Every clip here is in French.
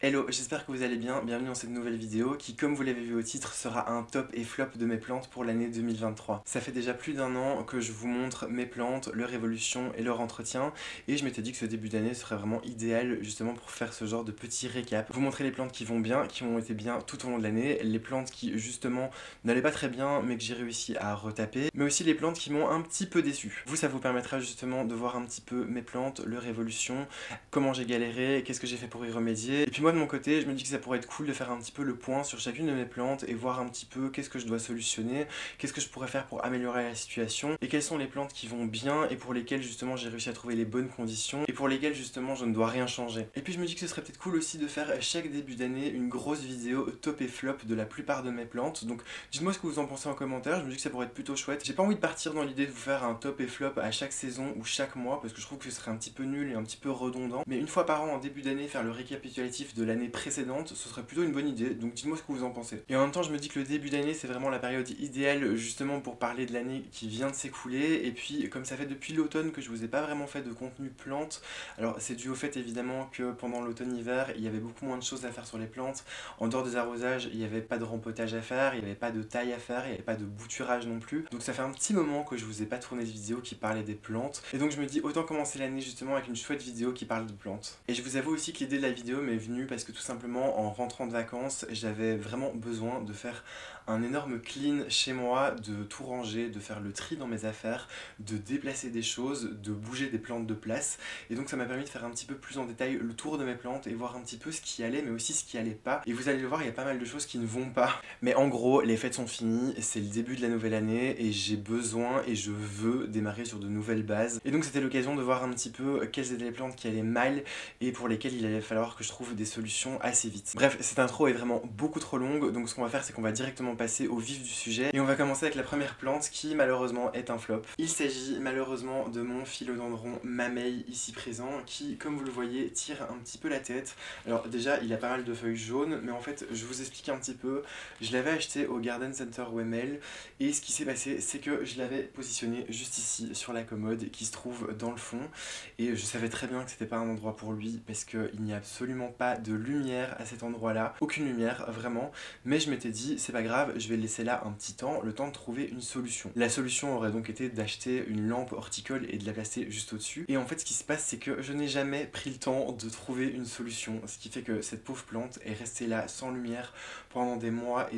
Hello, j'espère que vous allez bien, bienvenue dans cette nouvelle vidéo qui, comme vous l'avez vu au titre, sera un top et flop de mes plantes pour l'année 2023. Ça fait déjà plus d'un an que je vous montre mes plantes, leur évolution et leur entretien, et je m'étais dit que ce début d'année serait vraiment idéal justement pour faire ce genre de petit récap. Vous montrer les plantes qui vont bien, qui ont été bien tout au long de l'année, les plantes qui justement n'allaient pas très bien mais que j'ai réussi à retaper, mais aussi les plantes qui m'ont un petit peu déçu. Vous, ça vous permettra justement de voir un petit peu mes plantes, leur évolution, comment j'ai galéré, qu'est-ce que j'ai fait pour y remédier. Et puis moi de mon côté, je me dis que ça pourrait être cool de faire un petit peu le point sur chacune de mes plantes et voir un petit peu qu'est-ce que je dois solutionner, qu'est-ce que je pourrais faire pour améliorer la situation et quelles sont les plantes qui vont bien et pour lesquelles justement j'ai réussi à trouver les bonnes conditions et pour lesquelles justement je ne dois rien changer. Et puis je me dis que ce serait peut-être cool aussi de faire chaque début d'année une grosse vidéo top et flop de la plupart de mes plantes. Donc dites-moi ce que vous en pensez en commentaire, je me dis que ça pourrait être plutôt chouette. J'ai pas envie de partir dans l'idée de vous faire un top et flop à chaque saison ou chaque mois parce que je trouve que ce serait un petit peu nul et un petit peu redondant. Mais une fois par an en début d'année faire le récapitulatif de l'année précédente, ce serait plutôt une bonne idée, donc dites-moi ce que vous en pensez. Et en même temps je me dis que le début d'année c'est vraiment la période idéale justement pour parler de l'année qui vient de s'écouler, et puis comme ça fait depuis l'automne que je vous ai pas vraiment fait de contenu plantes, alors c'est dû au fait évidemment que pendant l'automne-hiver il y avait beaucoup moins de choses à faire sur les plantes, en dehors des arrosages il n'y avait pas de rempotage à faire, il n'y avait pas de taille à faire, il n'y avait pas de bouturage non plus, donc ça fait un petit moment que je vous ai pas tourné de vidéo qui parlait des plantes, et donc je me dis autant commencer l'année justement avec une chouette vidéo qui parle de plantes. Et je vous avoue aussi que l'idée de la vidéo m'est venue parce que tout simplement en rentrant de vacances j'avais vraiment besoin de faire un énorme clean chez moi, de tout ranger, de faire le tri dans mes affaires, de déplacer des choses, de bouger des plantes de place, et donc ça m'a permis de faire un petit peu plus en détail le tour de mes plantes et voir un petit peu ce qui allait mais aussi ce qui allait pas, et vous allez le voir il y a pas mal de choses qui ne vont pas, mais en gros les fêtes sont finies, c'est le début de la nouvelle année et j'ai besoin et je veux démarrer sur de nouvelles bases, et donc c'était l'occasion de voir un petit peu quelles étaient les plantes qui allaient mal et pour lesquelles il allait falloir que je trouve des solutions assez vite. Bref, cette intro est vraiment beaucoup trop longue, donc ce qu'on va faire c'est qu'on va directement passer au vif du sujet et on va commencer avec la première plante qui malheureusement est un flop. Il s'agit malheureusement de mon philodendron mamei ici présent qui, comme vous le voyez, tire un petit peu la tête. Alors déjà il a pas mal de feuilles jaunes, mais en fait je vous explique un petit peu. Je l'avais acheté au Garden Center Wemel et ce qui s'est passé c'est que je l'avais positionné juste ici sur la commode qui se trouve dans le fond, et je savais très bien que c'était pas un endroit pour lui parce qu'il n'y a absolument pas de lumière à cet endroit là, aucune lumière vraiment, mais je m'étais dit c'est pas grave, je vais le laisser là un petit temps, le temps de trouver une solution. La solution aurait donc été d'acheter une lampe horticole et de la placer juste au dessus, et en fait ce qui se passe c'est que je n'ai jamais pris le temps de trouver une solution, ce qui fait que cette pauvre plante est restée là sans lumière pendant des mois,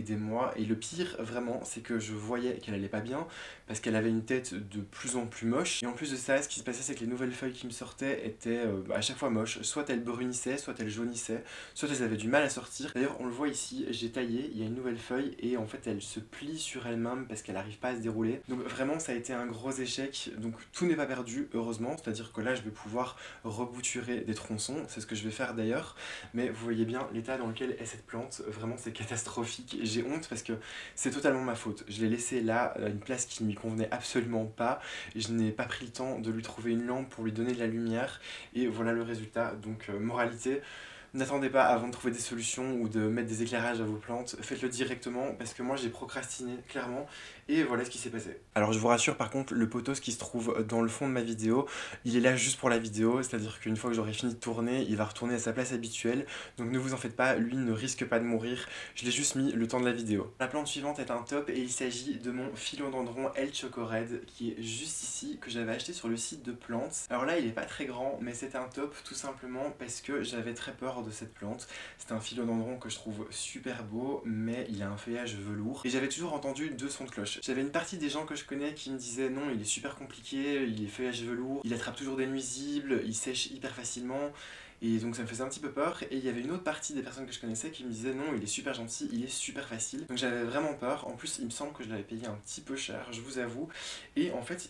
et le pire vraiment c'est que je voyais qu'elle allait pas bien parce qu'elle avait une tête de plus en plus moche, et en plus de ça ce qui se passait c'est que les nouvelles feuilles qui me sortaient étaient à chaque fois moches, soit elles brunissaient, soit elles jaunissaient, soit elles avaient du mal à sortir. D'ailleurs on le voit ici, j'ai taillé, il y a une nouvelle feuille et en fait elle se plie sur elle-même parce qu'elle n'arrive pas à se dérouler, donc vraiment ça a été un gros échec, donc tout n'est pas perdu heureusement, c'est à dire que là je vais pouvoir rebouturer des tronçons, c'est ce que je vais faire d'ailleurs, mais vous voyez bien l'état dans lequel est cette plante, vraiment c'est catastrophique, j'ai honte parce que c'est totalement ma faute, je l'ai laissé là à une place qui ne lui convenait absolument pas, je n'ai pas pris le temps de lui trouver une lampe pour lui donner de la lumière, et voilà le résultat. Donc moralité, n'attendez pas avant de trouver des solutions ou de mettre des éclairages à vos plantes, faites-le directement parce que moi j'ai procrastiné clairement et voilà ce qui s'est passé. Alors je vous rassure par contre, le poteau qui se trouve dans le fond de ma vidéo, il est là juste pour la vidéo, c'est-à-dire qu'une fois que j'aurai fini de tourner, il va retourner à sa place habituelle, donc ne vous en faites pas, lui ne risque pas de mourir, je l'ai juste mis le temps de la vidéo. La plante suivante est un top et il s'agit de mon philodendron El Chocored qui est juste ici, que j'avais acheté sur le site de plantes. Alors là il est pas très grand mais c'est un top tout simplement parce que j'avais très peur de cette plante. C'est un philodendron que je trouve super beau mais il a un feuillage velours et j'avais toujours entendu deux sons de cloche. J'avais une partie des gens que je connais qui me disaient non il est super compliqué, il est feuillage velours, il attrape toujours des nuisibles, il sèche hyper facilement. Et donc ça me faisait un petit peu peur, et il y avait une autre partie des personnes que je connaissais qui me disaient non il est super gentil, il est super facile, donc j'avais vraiment peur. En plus il me semble que je l'avais payé un petit peu cher, je vous avoue, et en fait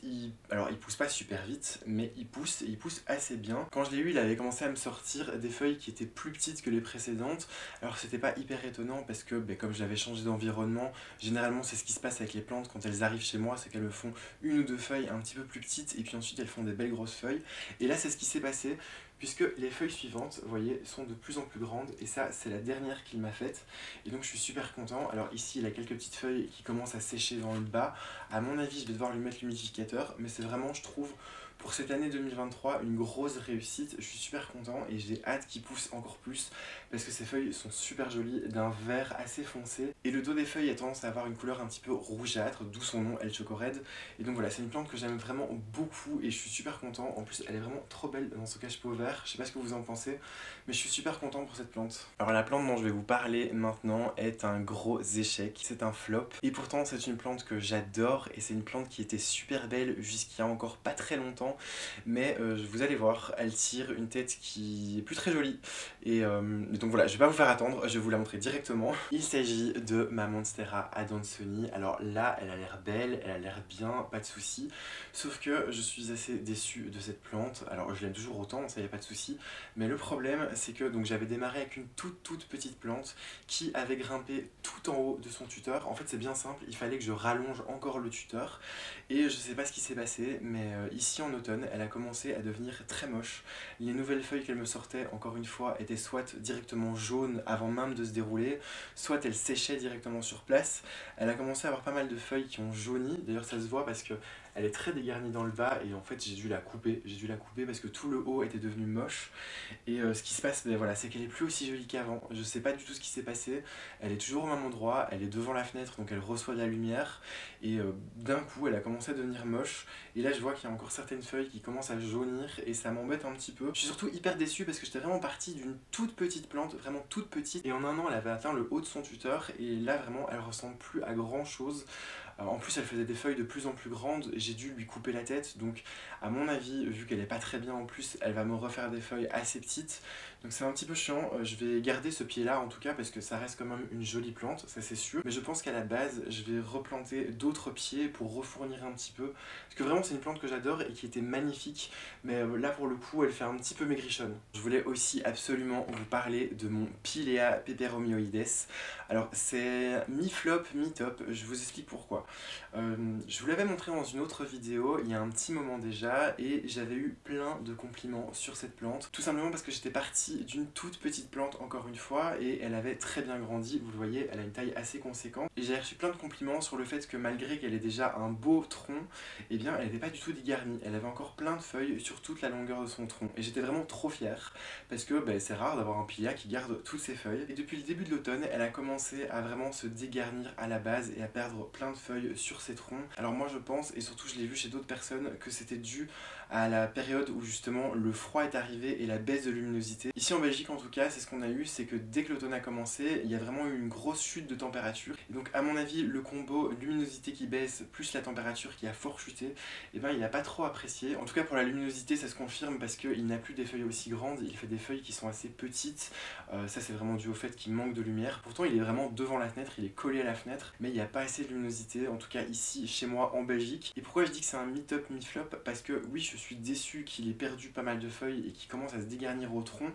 alors il pousse pas super vite mais il pousse assez bien. Quand je l'ai eu il avait commencé à me sortir des feuilles qui étaient plus petites que les précédentes, alors c'était pas hyper étonnant parce que comme j'avais changé d'environnement, généralement c'est ce qui se passe avec les plantes quand elles arrivent chez moi, c'est qu'elles me font une ou deux feuilles un petit peu plus petites et puis ensuite elles font des belles grosses feuilles, et là c'est ce qui s'est passé puisque les feuilles suivantes, vous voyez, sont de plus en plus grandes, et ça c'est la dernière qu'il m'a faite, et donc je suis super content. Alors ici il a quelques petites feuilles qui commencent à sécher dans le bas, à mon avis je vais devoir lui mettre l'humidificateur, mais c'est vraiment je trouve pour cette année 2023, une grosse réussite. Je suis super content et j'ai hâte qu'il pousse encore plus parce que ces feuilles sont super jolies, d'un vert assez foncé. Et le dos des feuilles a tendance à avoir une couleur un petit peu rougeâtre, d'où son nom El Choco Red. Et donc voilà, c'est une plante que j'aime vraiment beaucoup et je suis super content. En plus, elle est vraiment trop belle dans ce cache-pot vert. Je sais pas ce que vous en pensez, mais je suis super content pour cette plante. Alors la plante dont je vais vous parler maintenant est un gros échec. C'est un flop. Et pourtant, c'est une plante que j'adore et c'est une plante qui était super belle jusqu'il y a encore pas très longtemps. Mais vous allez voir, elle tire une tête qui est plus très jolie. Et donc voilà, je vais pas vous faire attendre, je vais vous la montrer directement. Il s'agit de ma Monstera adansonii. Alors là, elle a l'air belle, elle a l'air bien, pas de souci. Sauf que je suis assez déçu de cette plante. Alors je l'aime toujours autant, ça y a pas de souci. Mais le problème, c'est que donc j'avais démarré avec une toute petite plante qui avait grimpé tout en haut de son tuteur. En fait, c'est bien simple, il fallait que je rallonge encore le tuteur. Et je sais pas ce qui s'est passé, mais ici en automne, elle a commencé à devenir très moche. Les nouvelles feuilles qu'elle me sortait, encore une fois, étaient soit directement jaunes avant même de se dérouler, soit elles séchaient directement sur place. Elle a commencé à avoir pas mal de feuilles qui ont jauni, d'ailleurs ça se voit parce que elle est très dégarnie dans le bas et en fait j'ai dû la couper. J'ai dû la couper parce que tout le haut était devenu moche. Et ce qui se passe, ben voilà, c'est qu'elle est plus aussi jolie qu'avant. Je sais pas du tout ce qui s'est passé. Elle est toujours au même endroit, elle est devant la fenêtre donc elle reçoit de la lumière. Et d'un coup elle a commencé à devenir moche. Et là je vois qu'il y a encore certaines feuilles qui commencent à jaunir et ça m'embête un petit peu. Je suis surtout hyper déçu parce que j'étais vraiment parti d'une toute petite plante, vraiment toute petite. Et en un an elle avait atteint le haut de son tuteur et là vraiment elle ressemble plus à grand chose. En plus, elle faisait des feuilles de plus en plus grandes, j'ai dû lui couper la tête, donc à mon avis, vu qu'elle est pas très bien en plus, elle va me refaire des feuilles assez petites. Donc c'est un petit peu chiant, je vais garder ce pied-là en tout cas, parce que ça reste quand même une jolie plante, ça c'est sûr. Mais je pense qu'à la base, je vais replanter d'autres pieds pour refournir un petit peu. Parce que vraiment, c'est une plante que j'adore et qui était magnifique, mais là pour le coup, elle fait un petit peu maigrichonne. Je voulais aussi absolument vous parler de mon Pilea peperomioides. Alors c'est mi-flop, mi-top, je vous explique pourquoi. Je vous l'avais montré dans une autre vidéo il y a un petit moment déjà et j'avais eu plein de compliments sur cette plante. Tout simplement parce que j'étais parti d'une toute petite plante encore une fois et elle avait très bien grandi, vous le voyez, elle a une taille assez conséquente. Et j'ai reçu plein de compliments sur le fait que malgré qu'elle ait déjà un beau tronc, eh bien elle n'était pas du tout dégarnie. Elle avait encore plein de feuilles sur toute la longueur de son tronc. Et j'étais vraiment trop fier parce que c'est rare d'avoir un Pilea qui garde toutes ses feuilles. Et depuis le début de l'automne, elle a commencé à vraiment se dégarnir à la base et à perdre plein de feuilles sur ses troncs. Alors moi je pense, et surtout je l'ai vu chez d'autres personnes, que c'était dû à la période où justement le froid est arrivé et la baisse de luminosité. Ici en Belgique en tout cas, c'est ce qu'on a eu, c'est que dès que l'automne a commencé, il y a vraiment eu une grosse chute de température. Et donc à mon avis, le combo luminosité qui baisse plus la température qui a fort chuté, et ben il n'a pas trop apprécié. En tout cas pour la luminosité, ça se confirme parce qu'il n'a plus des feuilles aussi grandes, il fait des feuilles qui sont assez petites. Ça c'est vraiment dû au fait qu'il manque de lumière. Pourtant il est vraiment devant la fenêtre, il est collé à la fenêtre, mais il n'y a pas assez de luminosité, en tout cas ici chez moi en Belgique. Et pourquoi je dis que c'est un mi-top, mi-flop? Parce que oui, je suis déçu qu'il ait perdu pas mal de feuilles et qu'il commence à se dégarnir au tronc,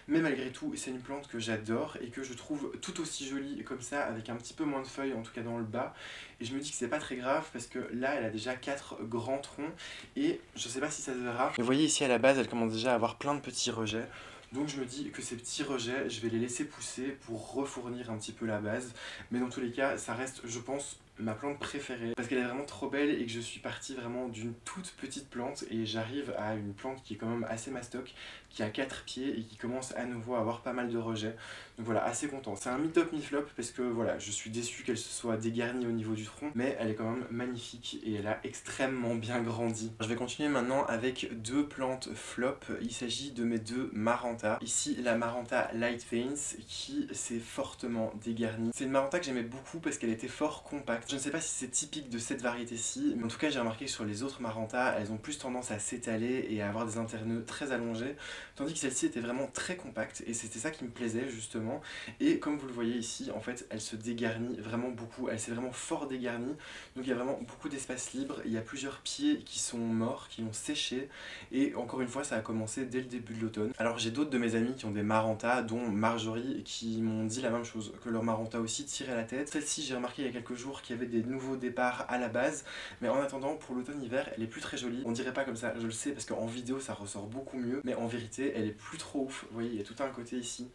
mais malgré tout, c'est une plante que j'adore et que je trouve tout aussi jolie comme ça, avec un petit peu moins de feuilles, en tout cas dans le bas. Et je me dis que c'est pas très grave parce que là, elle a déjà 4 grands troncs et je sais pas si ça se verra. Mais vous voyez ici à la base, elle commence déjà à avoir plein de petits rejets. Donc je me dis que ces petits rejets, je vais les laisser pousser pour refournir un petit peu la base. Mais dans tous les cas, ça reste, je pense, ma plante préférée parce qu'elle est vraiment trop belle et que je suis parti vraiment d'une toute petite plante et j'arrive à une plante qui est quand même assez mastoc, qui a 4 pieds et qui commence à nouveau à avoir pas mal de rejets. Donc voilà, assez content. C'est un mi-top, mi-flop parce que voilà, je suis déçu qu'elle se soit dégarnie au niveau du tronc, mais elle est quand même magnifique et elle a extrêmement bien grandi. Je vais continuer maintenant avec deux plantes flop. Il s'agit de mes deux Maranta. Ici, la Maranta Light Veins qui s'est fortement dégarnie. C'est une Maranta que j'aimais beaucoup parce qu'elle était fort compacte. Je ne sais pas si c'est typique de cette variété-ci, mais en tout cas j'ai remarqué que sur les autres Maranta, elles ont plus tendance à s'étaler et à avoir des interneux très allongés, tandis que celle-ci était vraiment très compacte et c'était ça qui me plaisait justement. Et comme vous le voyez ici, en fait, elle se dégarnit vraiment beaucoup, elle s'est vraiment fort dégarnie, donc il y a vraiment beaucoup d'espace libre, il y a plusieurs pieds qui sont morts, qui ont séché, et encore une fois ça a commencé dès le début de l'automne. Alors j'ai d'autres de mes amis qui ont des Maranta, dont Marjorie, qui m'ont dit la même chose, que leur Maranta aussi tirait la tête. Celle-ci j'ai remarqué il y a quelques jours qu'il y avait des nouveaux départs à la base, mais en attendant pour l'automne-hiver elle est plus très jolie. On dirait pas comme ça, je le sais parce qu'en vidéo ça ressort beaucoup mieux, mais en vérité elle est plus trop ouf. Vous voyez, il y a tout un côté ici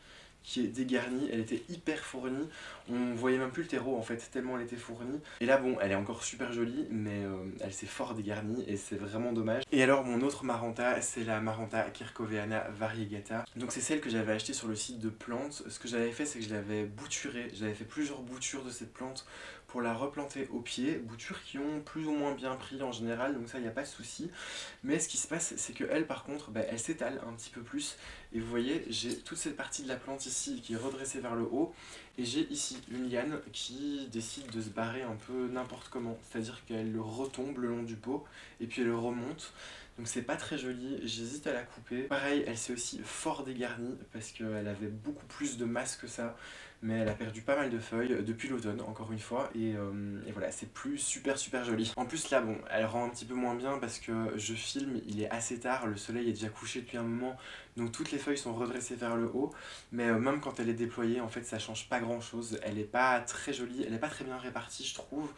qui est dégarnie, elle était hyper fournie, on voyait même plus le terreau en fait, tellement elle était fournie. Et là bon, elle est encore super jolie, mais elle s'est fort dégarnie et c'est vraiment dommage. Et alors mon autre Maranta, c'est la Maranta Kirkoviana variegata. Donc c'est celle que j'avais achetée sur le site de plantes. Ce que j'avais fait, c'est que je l'avais bouturée, j'avais fait plusieurs boutures de cette plante pour la replanter au pied, boutures qui ont plus ou moins bien pris en général, donc ça il n'y a pas de souci. Mais ce qui se passe, c'est qu'elle par contre, elle s'étale un petit peu plus, et vous voyez, j'ai toute cette partie de la plante ici qui est redressée vers le haut, et j'ai ici une liane qui décide de se barrer un peu n'importe comment, c'est-à-dire qu'elle retombe le long du pot, et puis elle remonte. Donc c'est pas très joli, j'hésite à la couper. Pareil, elle s'est aussi fort dégarnie parce qu'elle avait beaucoup plus de masse que ça, mais elle a perdu pas mal de feuilles depuis l'automne, encore une fois, et voilà, c'est plus super joli. En plus là, bon, elle rend un petit peu moins bien parce que je filme, il est assez tard, le soleil est déjà couché depuis un moment, donc toutes les feuilles sont redressées vers le haut, mais même quand elle est déployée, en fait, ça change pas grand chose. Elle est pas très jolie, elle est pas très bien répartie, je trouve.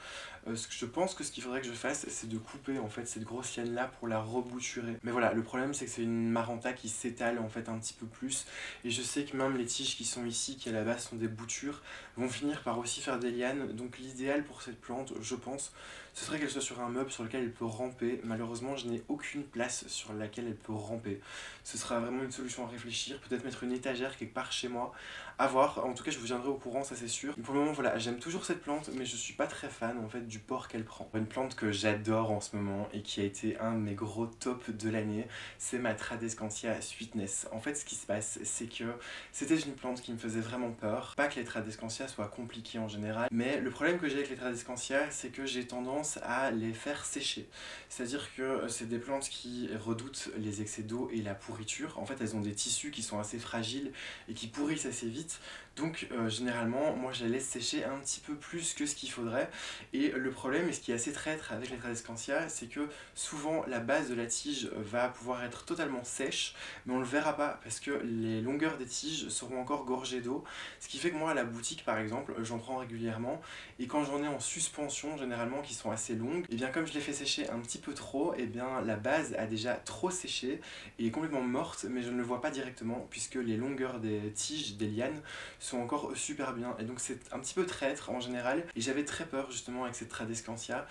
Je pense que ce qu'il faudrait que je fasse, c'est de couper en fait cette grosse liane là pour la rebouturer. Mais voilà, le problème c'est que c'est une Maranta qui s'étale en fait un petit peu plus, et je sais que même les tiges qui sont ici, qui à la base sont des boutures, vont finir par aussi faire des lianes. Donc l'idéal pour cette plante, je pense, ce serait qu'elle soit sur un meuble sur lequel elle peut ramper. Malheureusement, je n'ai aucune place sur laquelle elle peut ramper. Ce sera vraiment une solution à réfléchir, peut-être mettre une étagère quelque part chez moi, à voir. En tout cas, je vous tiendrai au courant, ça c'est sûr. Mais pour le moment, voilà, j'aime toujours cette plante, mais je suis pas très fan en fait du port qu'elle prend. Une plante que j'adore en ce moment et qui a été un de mes gros tops de l'année, c'est ma Tradescantia Sweetness. En fait, ce qui se passe, c'est que c'était une plante qui me faisait vraiment peur. Pas que les Tradescantia soient compliquées en général, mais le problème que j'ai avec les Tradescantia, c'est que j'ai tendance à les faire sécher. C'est-à-dire que c'est des plantes qui redoutent les excès d'eau et la pourriture. En fait, elles ont des tissus qui sont assez fragiles et qui pourrissent assez vite. Donc généralement, moi je les laisse sécher un petit peu plus que ce qu'il faudrait. Et le problème, et ce qui est assez traître avec les Tradescantia, c'est que souvent la base de la tige va pouvoir être totalement sèche, mais on le verra pas parce que les longueurs des tiges seront encore gorgées d'eau. Ce qui fait que moi à la boutique par exemple, j'en prends régulièrement, et quand j'en ai en suspension généralement qui sont assez longues, et bien comme je les fais sécher un petit peu trop, et bien la base a déjà trop séché et est complètement morte, mais je ne le vois pas directement puisque les longueurs des tiges, des lianes, sont encore super bien, et donc c'est un petit peu traître en général, et j'avais très peur justement avec cette Tradescantia.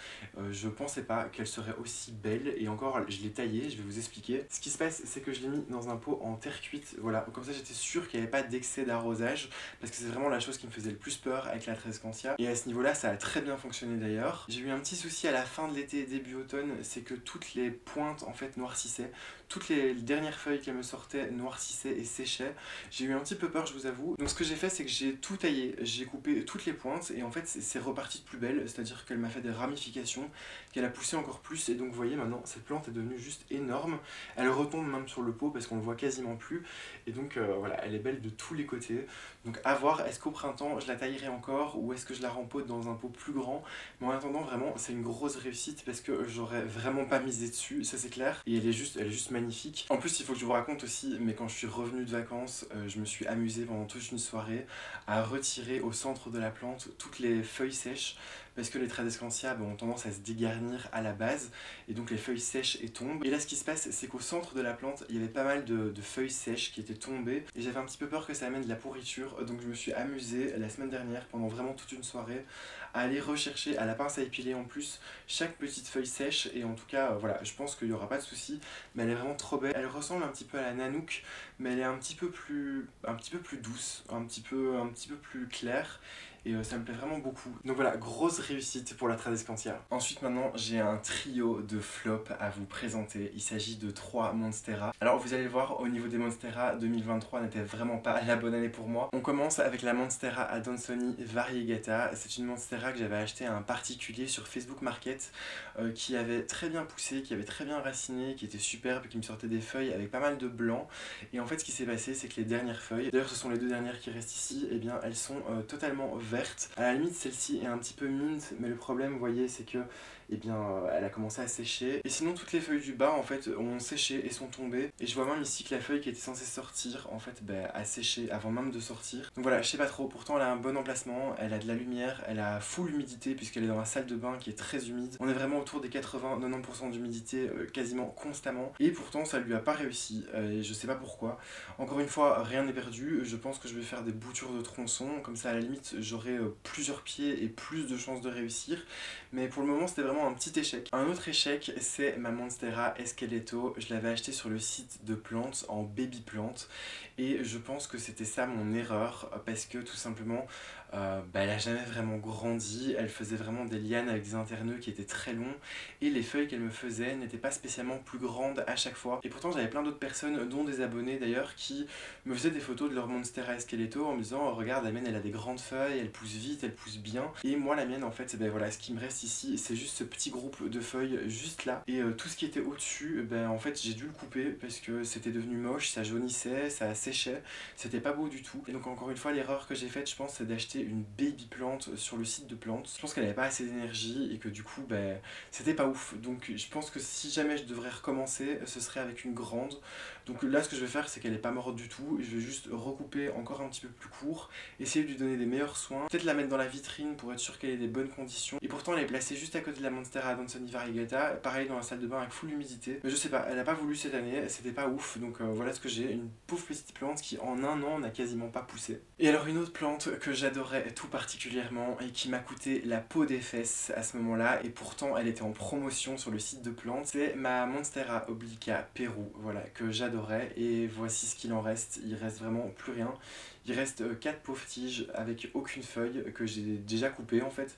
Je pensais pas qu'elle serait aussi belle, et encore je l'ai taillée, je vais vous expliquer. Ce qui se passe, c'est que je l'ai mis dans un pot en terre cuite, voilà, comme ça j'étais sûr qu'il n'y avait pas d'excès d'arrosage, parce que c'est vraiment la chose qui me faisait le plus peur avec la Tradescantia, et à ce niveau là ça a très bien fonctionné d'ailleurs. J'ai eu un petit souci à la fin de l'été, début automne, c'est que toutes les pointes en fait noircissaient, toutes les dernières feuilles qu'elle me sortaient noircissaient et séchaient. J'ai eu un petit peu peur, je vous avoue. Donc ce que j'ai fait, c'est que j'ai tout taillé, j'ai coupé toutes les pointes, et en fait c'est reparti de plus belle, c'est-à-dire qu'elle m'a fait des ramifications, qu'elle a poussé encore plus, et donc vous voyez maintenant cette plante est devenue juste énorme. Elle retombe même sur le pot parce qu'on le voit quasiment plus, et donc voilà, elle est belle de tous les côtés. Donc à voir, est-ce qu'au printemps je la taillerai encore, ou est-ce que je la rempote dans un pot plus grand. Mais en attendant, vraiment c'est une grosse réussite parce que j'aurais vraiment pas misé dessus, ça c'est clair, et elle est juste magnifique. En plus il faut que je vous raconte aussi, mais quand je suis revenu de vacances, je me suis amusé pendant toute une soirée à retirer au centre de la plante toutes les feuilles sèches, parce que les Tradescantia ont tendance à se dégarnir à la base, et donc les feuilles sèches et tombent. Et là ce qui se passe, c'est qu'au centre de la plante, il y avait pas mal de feuilles sèches qui étaient tombées, et j'avais un petit peu peur que ça amène de la pourriture, donc je me suis amusé la semaine dernière, pendant vraiment toute une soirée, à aller rechercher à la pince à épiler en plus chaque petite feuille sèche, et en tout cas voilà, je pense qu'il n'y aura pas de souci, mais elle est vraiment trop belle. Elle ressemble un petit peu à la Nanook, mais elle est un petit peu plus douce, un petit peu plus claire, et ça me plaît vraiment beaucoup. Donc voilà, grosse réussite pour la Tradescantia. Ensuite maintenant, j'ai un trio de flops à vous présenter. Il s'agit de 3 Monstera. Alors vous allez le voir, au niveau des Monstera, 2023 n'était vraiment pas la bonne année pour moi. On commence avec la Monstera Adansonii variegata. C'est une Monstera que j'avais achetée à un particulier sur Facebook Market, qui avait très bien poussé, qui avait très bien raciné, qui était superbe, qui me sortait des feuilles avec pas mal de blanc. Et en fait ce qui s'est passé, c'est que les dernières feuilles, d'ailleurs ce sont les 2 dernières qui restent ici, et bien elles sont totalement vertes. À la limite celle-ci est un petit peu mint, mais le problème vous voyez c'est que et bien elle a commencé à sécher. Et sinon toutes les feuilles du bas en fait ont séché et sont tombées. Et je vois même ici que la feuille qui était censée sortir en fait a séché avant même de sortir. Donc voilà, je sais pas trop, pourtant elle a un bon emplacement, elle a de la lumière, elle a full humidité puisqu'elle est dans la salle de bain qui est très humide. On est vraiment autour des 80-90% d'humidité quasiment constamment. Et pourtant ça lui a pas réussi et je sais pas pourquoi. Encore une fois, rien n'est perdu, je pense que je vais faire des boutures de tronçons, comme ça à la limite j'aurai plusieurs pieds et plus de chances de réussir. Mais pour le moment c'était vraiment un petit échec. Un autre échec, c'est ma Monstera Esqueleto. Je l'avais acheté sur le site de plantes en baby plante et je pense que c'était ça mon erreur parce que tout simplement elle a jamais vraiment grandi, elle faisait vraiment des lianes avec des interneux qui étaient très longs et les feuilles qu'elle me faisait n'étaient pas spécialement plus grandes à chaque fois. Et pourtant j'avais plein d'autres personnes, dont des abonnés d'ailleurs, qui me faisaient des photos de leur Monstera Esqueleto en me disant oh, regarde la mienne elle a des grandes feuilles, elle pousse vite, elle pousse bien. Et moi la mienne en fait, voilà, ce qui me reste ici c'est juste ce petit groupe de feuilles juste là. Et tout ce qui était au-dessus, en fait j'ai dû le couper parce que c'était devenu moche, ça jaunissait, ça séchait, c'était pas beau du tout. Et donc encore une fois l'erreur que j'ai faite je pense c'est d'acheter une baby plante sur le site de plantes. Je pense qu'elle avait pas assez d'énergie et que du coup c'était pas ouf. Donc je pense que si jamais je devrais recommencer ce serait avec une grande. Donc là ce que je vais faire c'est qu'elle est pas morte du tout, je vais juste recouper encore un petit peu plus court, essayer de lui donner des meilleurs soins, peut-être la mettre dans la vitrine pour être sûr qu'elle ait des bonnes conditions. Et pourtant elle est placée juste à côté de la Monstera Adansonii variegata, pareil dans la salle de bain avec full humidité. Mais je sais pas, elle a pas voulu cette année, c'était pas ouf. Donc voilà ce que j'ai, une pauvre petite plante qui en un an n'a quasiment pas poussé. Et alors une autre plante que j'adorais tout particulièrement et qui m'a coûté la peau des fesses à ce moment-là, et pourtant elle était en promotion sur le site de plantes, c'est ma Monstera obliqua Pérou, voilà, que j'adorais. Et voici ce qu'il en reste, il reste vraiment plus rien. Il reste 4 pauvres tiges avec aucune feuille que j'ai déjà coupées en fait,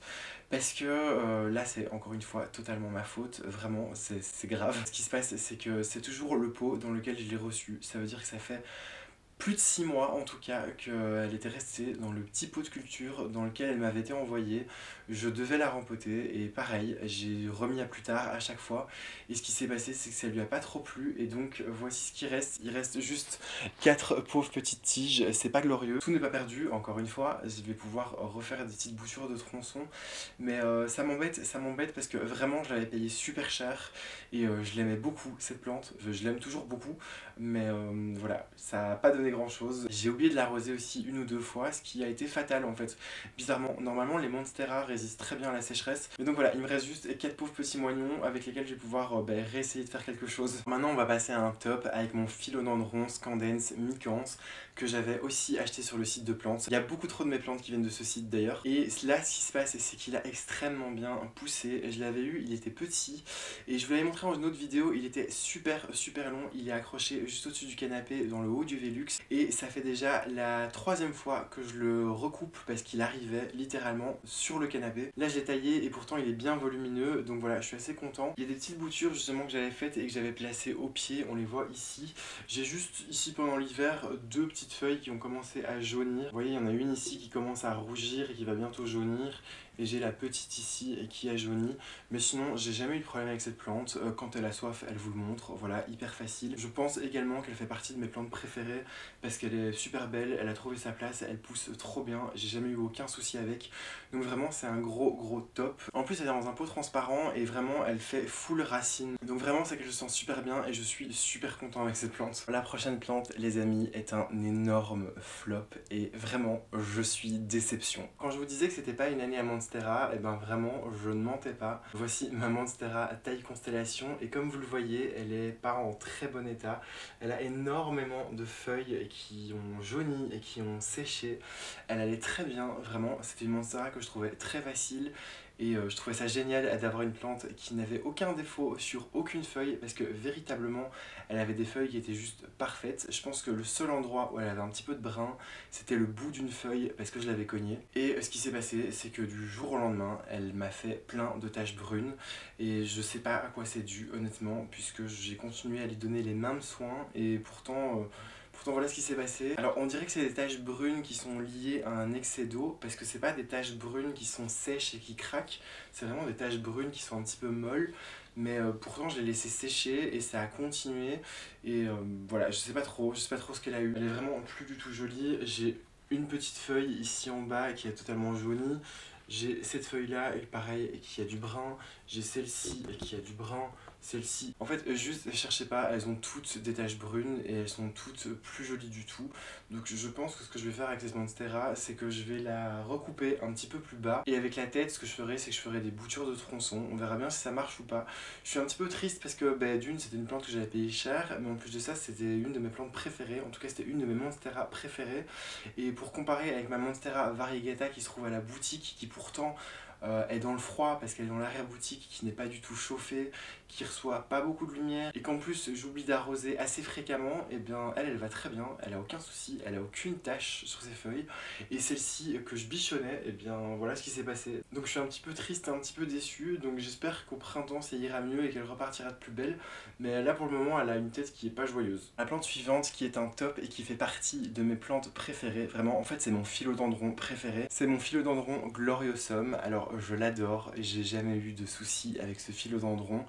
parce que là c'est encore une fois totalement ma faute, vraiment c'est grave. Ce qui se passe c'est que c'est toujours le pot dans lequel je l'ai reçu, ça veut dire que ça fait plus de 6 mois en tout cas qu'elle était restée dans le petit pot de culture dans lequel elle m'avait été envoyée. Je devais la rempoter et pareil, j'ai remis à plus tard à chaque fois. Et ce qui s'est passé c'est que ça lui a pas trop plu et donc voici ce qui reste. Il reste juste 4 pauvres petites tiges, c'est pas glorieux. Tout n'est pas perdu, encore une fois, je vais pouvoir refaire des petites boutures de tronçons. Mais ça m'embête parce que vraiment je l'avais payé super cher et je l'aimais beaucoup cette plante, je l'aime toujours beaucoup. Mais voilà, ça n'a pas donné grand chose. J'ai oublié de l'arroser aussi une ou deux fois, ce qui a été fatal en fait. Bizarrement, normalement les Monstera résistent très bien à la sécheresse. Mais donc voilà, il me reste juste 4 pauvres petits moignons avec lesquels je vais pouvoir réessayer de faire quelque chose. Maintenant on va passer à un top avec mon philodendron Scandens micans que j'avais aussi acheté sur le site de plantes. Il y a beaucoup trop de mes plantes qui viennent de ce site d'ailleurs. Et là ce qui se passe c'est qu'il a extrêmement bien poussé. Je l'avais eu, il était petit et je vous l'avais montré dans une autre vidéo, il était super long. Il est accroché juste au-dessus du canapé dans le haut du Velux et ça fait déjà la 3e fois que je le recoupe parce qu'il arrivait littéralement sur le canapé. Là je l'ai taillé et pourtant il est bien volumineux, donc voilà, je suis assez content. Il y a des petites boutures justement que j'avais faites et que j'avais placées au pied, on les voit ici. J'ai juste ici pendant l'hiver 2 petites feuilles qui ont commencé à jaunir. Vous voyez, il y en a une ici qui commence à rougir et qui va bientôt jaunir. Et j'ai la petite ici qui a jauni. Mais sinon, j'ai jamais eu de problème avec cette plante. Quand elle a soif, elle vous le montre. Voilà, hyper facile. Je pense également qu'elle fait partie de mes plantes préférées parce qu'elle est super belle, elle a trouvé sa place, elle pousse trop bien. J'ai jamais eu aucun souci avec. Donc vraiment, c'est un gros top. En plus, elle est dans un pot transparent et vraiment, elle fait full racine. Donc vraiment, c'est que je sens super bien et je suis super content avec cette plante. La prochaine plante, les amis, est un énorme flop et vraiment, je suis déception. Quand je vous disais que c'était pas une année à Monstera, et ben vraiment je ne mentais pas. Voici ma Monstera taille constellation et comme vous le voyez, elle est pas en très bon état. Elle a énormément de feuilles qui ont jauni et qui ont séché. Elle allait très bien, vraiment. C'était une Monstera que je trouvais très facile. Et je trouvais ça génial d'avoir une plante qui n'avait aucun défaut sur aucune feuille parce que véritablement elle avait des feuilles qui étaient juste parfaites. Je pense que le seul endroit où elle avait un petit peu de brun c'était le bout d'une feuille parce que je l'avais cognée. Et ce qui s'est passé c'est que du jour au lendemain elle m'a fait plein de taches brunes et je sais pas à quoi c'est dû honnêtement puisque j'ai continué à lui donner les mêmes soins et pourtant voilà ce qui s'est passé. Alors on dirait que c'est des taches brunes qui sont liées à un excès d'eau parce que c'est pas des taches brunes qui sont sèches et qui craquent, c'est vraiment des taches brunes qui sont un petit peu molles. Mais pourtant je l'ai laissé sécher et ça a continué et voilà, je sais pas trop ce qu'elle a eu. Elle est vraiment plus du tout jolie. J'ai une petite feuille ici en bas qui est totalement jaunie. J'ai cette feuille là et pareil qui a du brun, j'ai celle-ci qui a du brun, celle-ci. En fait juste cherchez pas, elles ont toutes des taches brunes et elles sont toutes plus jolies du tout. Donc je pense que ce que je vais faire avec cette monstera, c'est que je vais la recouper un petit peu plus bas. Et avec la tête, ce que je ferai, c'est que je ferai des boutures de tronçons. On verra bien si ça marche ou pas. Je suis un petit peu triste parce que d'une, c'était une plante que j'avais payée cher, mais en plus de ça, c'était une de mes plantes préférées. En tout cas, c'était une de mes monstera préférées. Et pour comparer avec ma monstera variegata qui se trouve à la boutique, qui pourtant est dans le froid parce qu'elle est dans l'arrière-boutique, qui n'est pas du tout chauffée, qui reçoit pas beaucoup de lumière et qu'en plus j'oublie d'arroser assez fréquemment, et bien elle va très bien, elle a aucun souci, elle a aucune tache sur ses feuilles. Et celle-ci que je bichonnais, et bien voilà ce qui s'est passé. Donc je suis un petit peu triste, un petit peu déçu, donc j'espère qu'au printemps ça ira mieux et qu'elle repartira de plus belle. Mais là pour le moment elle a une tête qui est pas joyeuse. La plante suivante qui est un top et qui fait partie de mes plantes préférées, vraiment en fait c'est mon philodendron préféré, c'est mon philodendron gloriosum. Alors je l'adore, j'ai jamais eu de soucis avec ce philodendron.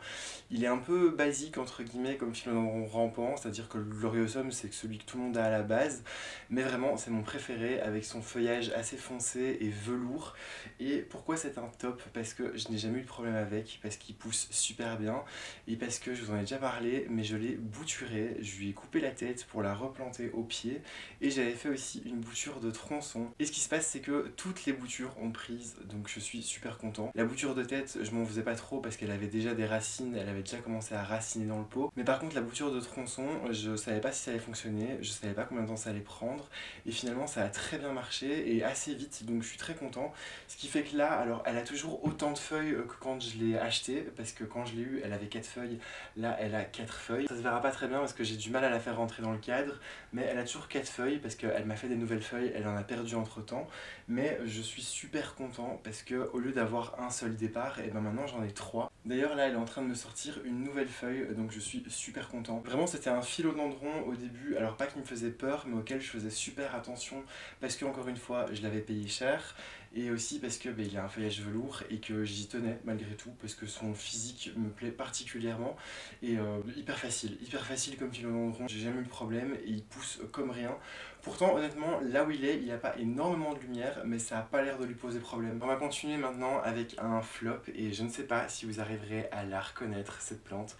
Il est un peu basique entre guillemets comme philodendron rampant, c'est-à-dire que le gloriosum c'est celui que tout le monde a à la base, mais vraiment c'est mon préféré avec son feuillage assez foncé et velours. Et pourquoi c'est un top? Parce que je n'ai jamais eu de problème avec, parce qu'il pousse super bien et parce que je vous en ai déjà parlé, mais je l'ai bouturé, je lui ai coupé la tête pour la replanter au pied et j'avais fait aussi une bouture de tronçon. Et ce qui se passe c'est que toutes les boutures ont prise, donc je suis super content. La bouture de tête je m'en faisais pas trop parce qu'elle avait déjà des racines, elle avait déjà commencé à raciner dans le pot, mais par contre la bouture de tronçon je savais pas si ça allait fonctionner, je savais pas combien de temps ça allait prendre et finalement ça a très bien marché et assez vite, donc je suis très content. Ce qui fait que là, alors elle a toujours autant de feuilles que quand je l'ai achetée, parce que quand je l'ai eu elle avait 4 feuilles, là elle a 4 feuilles. Ça se verra pas très bien parce que j'ai du mal à la faire rentrer dans le cadre, mais elle a toujours 4 feuilles parce qu'elle m'a fait des nouvelles feuilles, elle en a perdu entre temps, mais je suis super content parce que au lieu d'avoir un seul départ, et ben maintenant j'en ai 3. D'ailleurs là elle est en train de me sortir une nouvelle feuille, donc je suis super content. Vraiment c'était un philodendron au début, alors pas qui me faisait peur, mais auquel je faisais super attention parce que encore une fois je l'avais payé cher. Et aussi parce que il a un feuillage velours et que j'y tenais malgré tout parce que son physique me plaît particulièrement et hyper facile comme philodendron, j'ai jamais eu de problème et il pousse comme rien. Pourtant honnêtement là où il est, il n'y a pas énormément de lumière mais ça n'a pas l'air de lui poser problème. On va continuer maintenant avec un flop et je ne sais pas si vous arriverez à la reconnaître cette plante.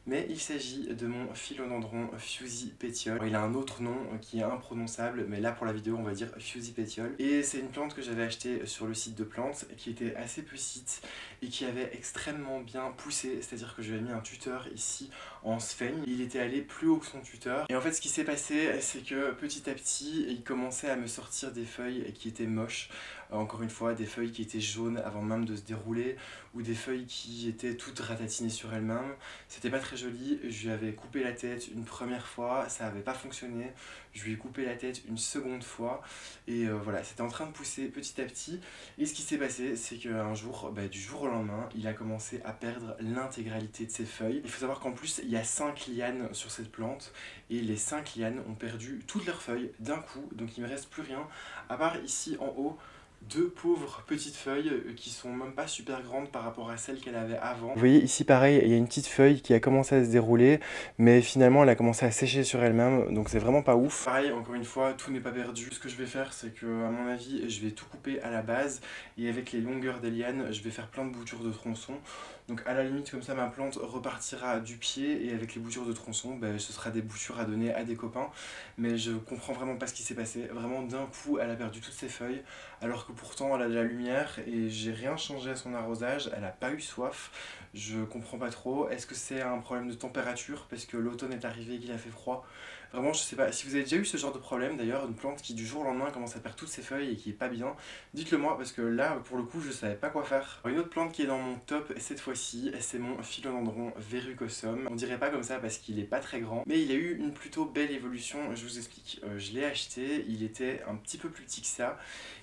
Mais il s'agit de mon philodendron Fusy Pétiole. Il a un autre nom qui est imprononçable, mais là pour la vidéo on va dire Fusy Pétiole. Et c'est une plante que j'avais achetée sur le site de plantes, qui était assez petite et qui avait extrêmement bien poussé. C'est-à-dire que je lui ai mis un tuteur ici en sphaigne. Il était allé plus haut que son tuteur. Et en fait ce qui s'est passé, c'est que petit à petit, il commençait à me sortir des feuilles qui étaient moches. Encore une fois, des feuilles qui étaient jaunes avant même de se dérouler, ou des feuilles qui étaient toutes ratatinées sur elles-mêmes. C'était pas très joli, je lui avais coupé la tête une première fois, ça n'avait pas fonctionné, je lui ai coupé la tête une seconde fois, et voilà, c'était en train de pousser petit à petit, et ce qui s'est passé, c'est qu'un jour, du jour au lendemain, il a commencé à perdre l'intégralité de ses feuilles. Il faut savoir qu'en plus, il y a 5 lianes sur cette plante, et les 5 lianes ont perdu toutes leurs feuilles d'un coup, donc il ne me reste plus rien, à part ici en haut, 2 pauvres petites feuilles qui sont même pas super grandes par rapport à celles qu'elle avait avant. Vous voyez ici pareil, il y a une petite feuille qui a commencé à se dérouler, mais finalement elle a commencé à sécher sur elle-même, donc c'est vraiment pas ouf. Pareil, encore une fois, tout n'est pas perdu. Ce que je vais faire, c'est que à mon avis, je vais tout couper à la base, et avec les longueurs des lianes, je vais faire plein de boutures de tronçons. Donc à la limite, comme ça ma plante repartira du pied, et avec les boutures de tronçons, ce sera des boutures à donner à des copains. Mais je comprends vraiment pas ce qui s'est passé. Vraiment d'un coup, elle a perdu toutes ses feuilles, alors que pourtant elle a de la lumière et j'ai rien changé à son arrosage, elle a pas eu soif, je comprends pas trop. Est-ce que c'est un problème de température parce que l'automne est arrivé et qu'il a fait froid? Vraiment je sais pas, si vous avez déjà eu ce genre de problème d'ailleurs, une plante qui du jour au lendemain commence à perdre toutes ses feuilles et qui est pas bien, dites-le moi parce que là pour le coup je savais pas quoi faire. Une autre plante qui est dans mon top cette fois-ci, c'est mon philodendron verrucosum. On dirait pas comme ça parce qu'il est pas très grand, mais il a eu une plutôt belle évolution, je vous explique. Je l'ai acheté, il était un petit peu plus petit que ça.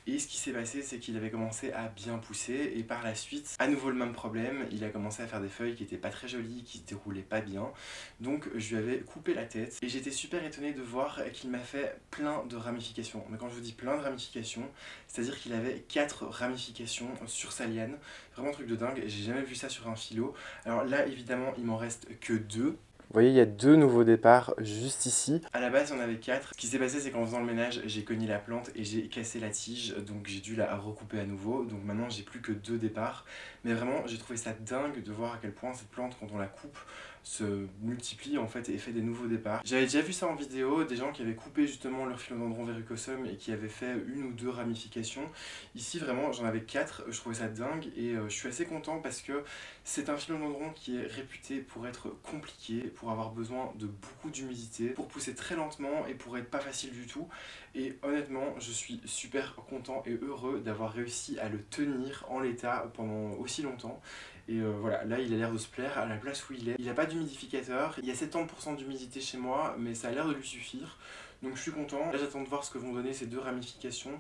Et ce qui s'est passé, c'est qu'il avait commencé à bien pousser et par la suite, à nouveau le même problème, il a commencé à faire des feuilles qui étaient pas très jolies, qui se déroulaient pas bien. Donc je lui avais coupé la tête et j'étais super étonné de voir qu'il m'a fait plein de ramifications. Mais quand je vous dis plein de ramifications, c'est-à-dire qu'il avait 4 ramifications sur sa liane. Vraiment un truc de dingue, j'ai jamais vu ça sur un philo. Alors là évidemment il m'en reste que 2. Vous voyez, il y a 2 nouveaux départs juste ici. À la base, il y en avait 4. Ce qui s'est passé, c'est qu'en faisant le ménage, j'ai cogné la plante et j'ai cassé la tige, donc j'ai dû la recouper à nouveau. Donc maintenant, j'ai plus que 2 départs. Mais vraiment, j'ai trouvé ça dingue de voir à quel point cette plante, quand on la coupe, se multiplie en fait et fait des nouveaux départs. J'avais déjà vu ça en vidéo, des gens qui avaient coupé justement leur philodendron verrucosum et qui avaient fait 1 ou 2 ramifications. Ici vraiment j'en avais 4, je trouvais ça dingue et je suis assez content parce que c'est un philodendron qui est réputé pour être compliqué, pour avoir besoin de beaucoup d'humidité, pour pousser très lentement et pour être pas facile du tout. Et honnêtement, je suis super content et heureux d'avoir réussi à le tenir en l'état pendant aussi longtemps. Et voilà, là il a l'air de se plaire à la place où il est. Il n'a pas d'humidificateur, il y a 70% d'humidité chez moi, mais ça a l'air de lui suffire. Donc je suis content. Là j'attends de voir ce que vont donner ces 2 ramifications,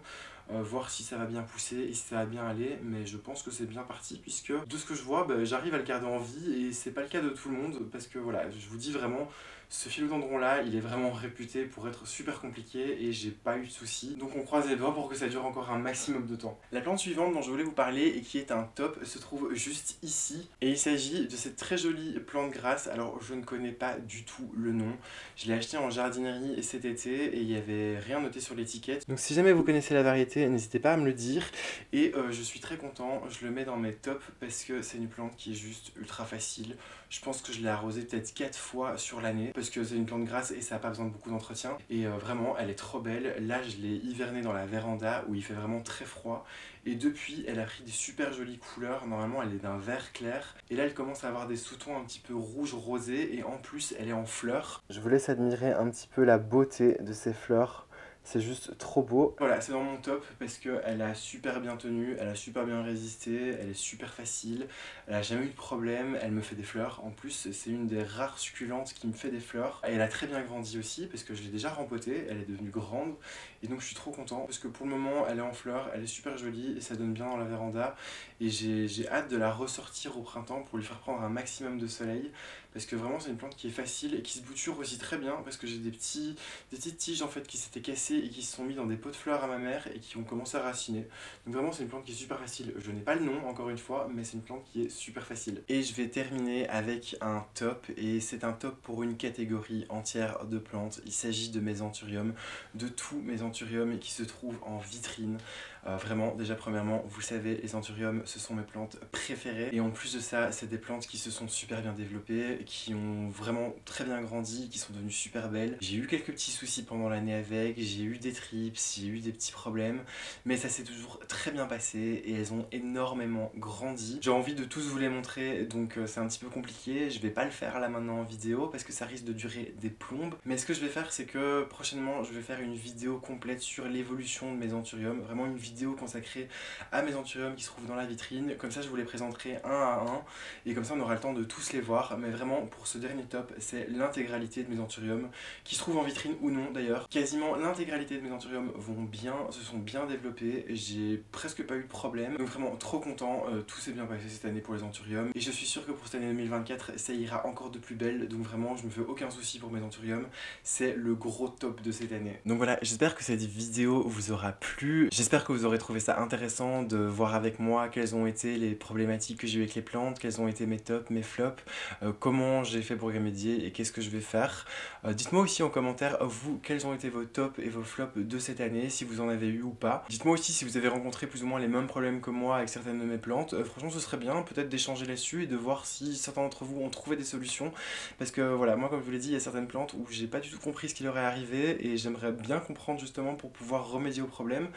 voir si ça va bien pousser et si ça va bien aller. Mais je pense que c'est bien parti puisque de ce que je vois, j'arrive à le garder en vie et c'est pas le cas de tout le monde parce que voilà, je vous dis vraiment, ce philodendron là, il est vraiment réputé pour être super compliqué et j'ai pas eu de soucis. Donc on croise les doigts pour que ça dure encore un maximum de temps. La plante suivante dont je voulais vous parler et qui est un top se trouve juste ici. Et il s'agit de cette très jolie plante grasse. Alors je ne connais pas du tout le nom. Je l'ai acheté en jardinerie cet été et il n'y avait rien noté sur l'étiquette. Donc si jamais vous connaissez la variété, n'hésitez pas à me le dire. Et je suis très content, je le mets dans mes tops parce que c'est une plante qui est juste ultra facile. Je pense que je l'ai arrosée peut-être 4 fois sur l'année parce que c'est une plante grasse et ça n'a pas besoin de beaucoup d'entretien. Et vraiment, elle est trop belle. Là, je l'ai hivernée dans la véranda où il fait vraiment très froid. Et depuis, elle a pris des super jolies couleurs. Normalement, elle est d'un vert clair. Et là, elle commence à avoir des sous-tons un petit peu rouge rosé. Et en plus, elle est en fleurs. Je vous laisse admirer un petit peu la beauté de ces fleurs. C'est juste trop beau. Voilà, c'est dans mon top parce qu'elle a super bien tenu, elle a super bien résisté, elle est super facile, elle a jamais eu de problème, elle me fait des fleurs. En plus, c'est une des rares succulentes qui me fait des fleurs. Et elle a très bien grandi aussi parce que je l'ai déjà rempotée, elle est devenue grande. Et donc je suis trop content parce que pour le moment, elle est en fleurs, elle est super jolie et ça donne bien dans la véranda. Et j'ai hâte de la ressortir au printemps pour lui faire prendre un maximum de soleil. Parce que vraiment, c'est une plante qui est facile et qui se bouture aussi très bien parce que j'ai des petites tiges en fait qui s'étaient cassées et qui se sont mis dans des pots de fleurs à ma mère et qui ont commencé à raciner. Donc vraiment c'est une plante qui est super facile. Je n'ai pas le nom encore une fois, mais c'est une plante qui est super facile. Et je vais terminer avec un top, et c'est un top pour une catégorie entière de plantes. Il s'agit de mes anthuriums, de tous mes anthuriums qui se trouvent en vitrine. Vraiment, déjà premièrement, vous le savez, les anthuriums, ce sont mes plantes préférées. Et en plus de ça, c'est des plantes qui se sont super bien développées, qui ont vraiment très bien grandi, qui sont devenues super belles. J'ai eu quelques petits soucis pendant l'année avec, j'ai eu des trips, j'ai eu des petits problèmes, mais ça s'est toujours très bien passé et elles ont énormément grandi. J'ai envie de tous vous les montrer, donc c'est un petit peu compliqué. Je vais pas le faire là maintenant en vidéo parce que ça risque de durer des plombes. Mais ce que je vais faire, c'est que prochainement, je vais faire une vidéo complète sur l'évolution de mes anthuriums, vraiment une vidéo consacrée à mes anthuriums qui se trouvent dans la vitrine. Comme ça, je vous les présenterai un à un et comme ça, on aura le temps de tous les voir. Mais vraiment, pour ce dernier top, c'est l'intégralité de mes anthuriums qui se trouvent en vitrine ou non d'ailleurs. Quasiment l'intégralité de mes anthuriums vont bien, se sont bien développés. J'ai presque pas eu de problème. Donc vraiment trop content. Tout s'est bien passé cette année pour les anthuriums. Et je suis sûr que pour cette année 2024, ça ira encore de plus belle. Donc vraiment, je me fais aucun souci pour mes anthuriums. C'est le gros top de cette année. Donc voilà, j'espère que cette vidéo vous aura plu. J'espère que vous aurez trouvé ça intéressant de voir avec moi quelles ont été les problématiques que j'ai eu avec les plantes, quels ont été mes tops, mes flops, comment j'ai fait pour y remédier et qu'est-ce que je vais faire. Dites-moi aussi en commentaire, vous, quels ont été vos tops et vos flops de cette année, si vous en avez eu ou pas. Dites-moi aussi si vous avez rencontré plus ou moins les mêmes problèmes que moi avec certaines de mes plantes. Franchement, ce serait bien peut-être d'échanger là-dessus et de voir si certains d'entre vous ont trouvé des solutions. Parce que voilà, moi comme je vous l'ai dit, il y a certaines plantes où j'ai pas du tout compris ce qui leur est arrivé et j'aimerais bien comprendre justement pour pouvoir remédier au problème.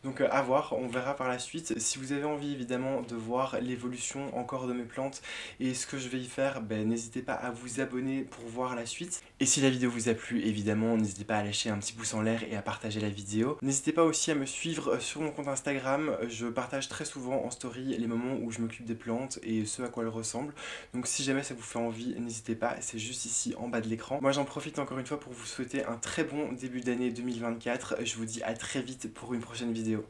Donc à voir, on verra par la suite. Si vous avez envie évidemment de voir l'évolution encore de mes plantes et ce que je vais y faire, n'hésitez pas à vous abonner pour voir la suite. Et si la vidéo vous a plu, évidemment, n'hésitez pas à lâcher un petit pouce en l'air et à partager la vidéo. N'hésitez pas aussi à me suivre sur mon compte Instagram. Je partage très souvent en story les moments où je m'occupe des plantes et ce à quoi elles ressemblent. Donc si jamais ça vous fait envie, n'hésitez pas, c'est juste ici en bas de l'écran. Moi j'en profite encore une fois pour vous souhaiter un très bon début d'année 2024. Je vous dis à très vite pour une prochaine vidéo.